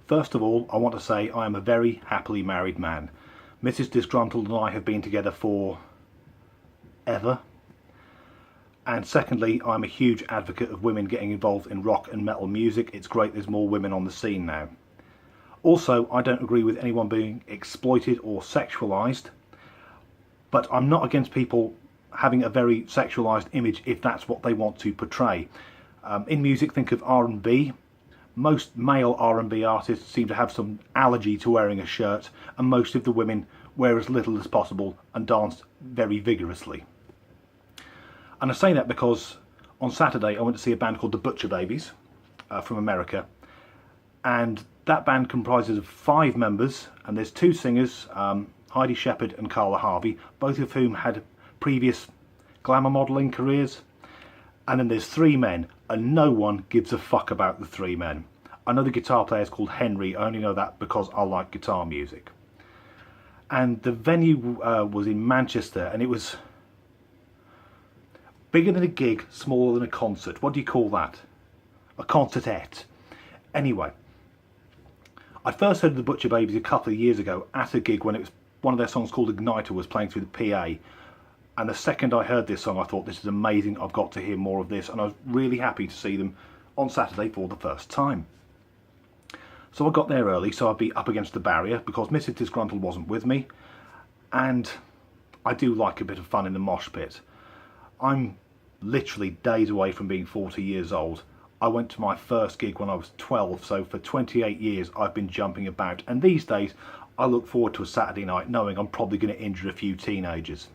First of all, I want to say I am a very happily married man. Mrs. Disgruntled and I have been together for ever. And secondly, I'm a huge advocate of women getting involved in rock and metal music. It's great there's more women on the scene now. Also, I don't agree with anyone being exploited or sexualised, but I'm not against people having a very sexualised image if that's what they want to portray. In music, think of R&B. Most male R&B artists seem to have some allergy to wearing a shirt, and most of the women wear as little as possible and dance very vigorously. And I say that because on Saturday I went to see a band called the Butcher Babies from America, and that band comprises of 5 members, and there's 2 singers, Heidi Shepherd and Carla Harvey, both of whom had previous glamour modelling careers. And then there's 3 men, and no one gives a fuck about the 3 men. I know the guitar player is called Henry. I only know that because I like guitar music. And the venue was in Manchester, and it was bigger than a gig, smaller than a concert. What do you call that? A concertette. Anyway, I first heard of the Butcher Babies a couple of years ago at a gig when it was one of their songs called Igniter was playing through the PA. And the second I heard this song, I thought, this is amazing, I've got to hear more of this. And I was really happy to see them on Saturday for the first time. So I got there early, so I'd be up against the barrier because Mrs. Disgruntled wasn't with me. And I do like a bit of fun in the mosh pit. I'm literally days away from being 40 years old. I went to my first gig when I was 12, so for 28 years I've been jumping about. And these days, I look forward to a Saturday night knowing I'm probably going to injure a few teenagers.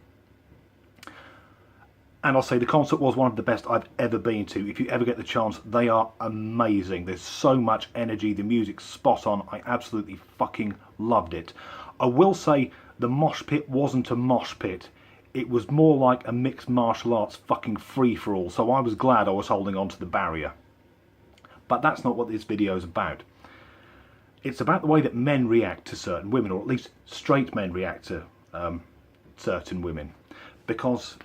And I'll say the concert was one of the best I've ever been to. If you ever get the chance, they are amazing. There's so much energy, the music's spot on. I absolutely fucking loved it. I will say the mosh pit wasn't a mosh pit. It was more like a mixed martial arts fucking free-for-all, so I was glad I was holding on to the barrier. But that's not what this video is about. It's about the way that men react to certain women, or at least straight men react to certain women. Because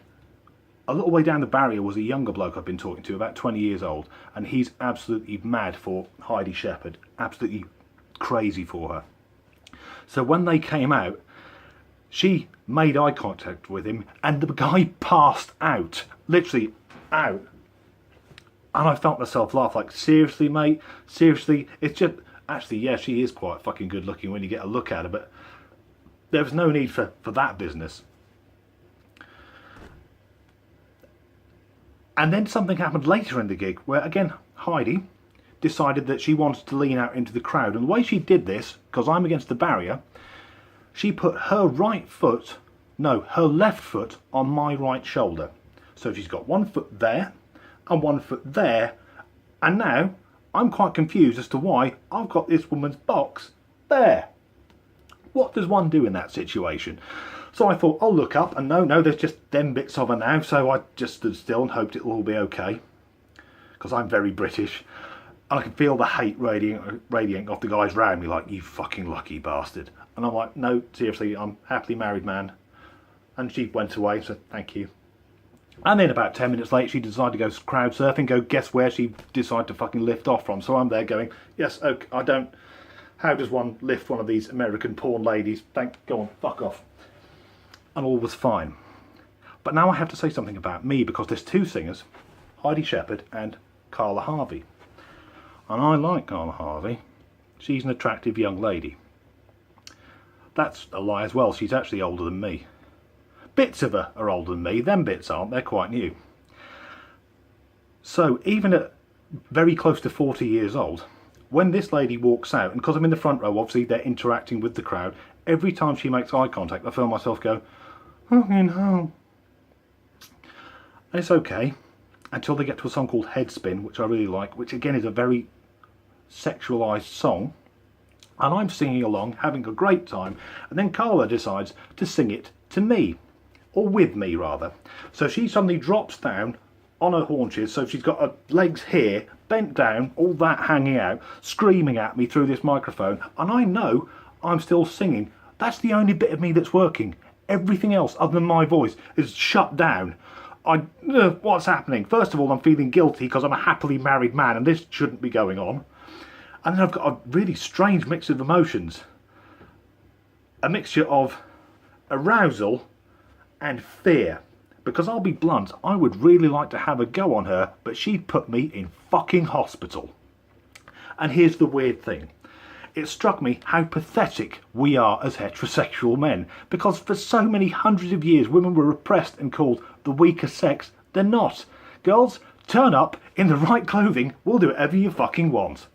a little way down the barrier was a younger bloke I've been talking to, about 20 years old, and he's absolutely mad for Heidi Shepherd, absolutely crazy for her. So when they came out, she made eye contact with him, and the guy passed out, literally out. And I felt myself laugh, like, seriously, mate? Seriously? It's just, actually, yeah, she is quite fucking good looking when you get a look at her, but there was no need for that business. And then something happened later in the gig where, again, Heidi decided that she wanted to lean out into the crowd. And the way she did this, because I'm against the barrier, she put her her left foot on my right shoulder. So she's got one foot there and one foot there. And now I'm quite confused as to why I've got this woman's box there. What does one do in that situation? So I thought, I'll look up, and no, there's just them bits of her now. So I just stood still and hoped it'll all be okay, because I'm very British. And I can feel the hate radiating off the guys round me, like, you fucking lucky bastard. And I'm like, no, seriously, I'm a happily married man. And she went away, so thank you. And then about 10 minutes later, she decided to go crowd surfing, guess where she decided to fucking lift off from. So I'm there going, yes, okay, how does one lift one of these American porn ladies? Go on, fuck off. And all was fine. But now I have to say something about me, because there's 2 singers, Heidi Shepherd and Carla Harvey. And I like Carla Harvey. She's an attractive young lady. That's a lie as well, she's actually older than me. Bits of her are older than me, them bits aren't, they're quite new. So even at very close to 40 years old, when this lady walks out, and because I'm in the front row, obviously they're interacting with the crowd, every time she makes eye contact, I feel myself go, fucking hell. And it's okay, until they get to a song called Headspin, which I really like, which again is a very sexualised song. And I'm singing along, having a great time, and then Carla decides to sing it to me, or with me rather. So she suddenly drops down on her haunches, so she's got her legs here, bent down, all that hanging out, screaming at me through this microphone, and I know I'm still singing. That's the only bit of me that's working. Everything else, other than my voice, is shut down. What's happening? First of all, I'm feeling guilty because I'm a happily married man and this shouldn't be going on. And then I've got a really strange mix of emotions. A mixture of arousal and fear. Because I'll be blunt, I would really like to have a go on her, but she'd put me in fucking hospital. And here's the weird thing. It struck me how pathetic we are as heterosexual men, because for so many hundreds of years women were oppressed and called the weaker sex. They're not. Girls, turn up in the right clothing, we'll do whatever you fucking want.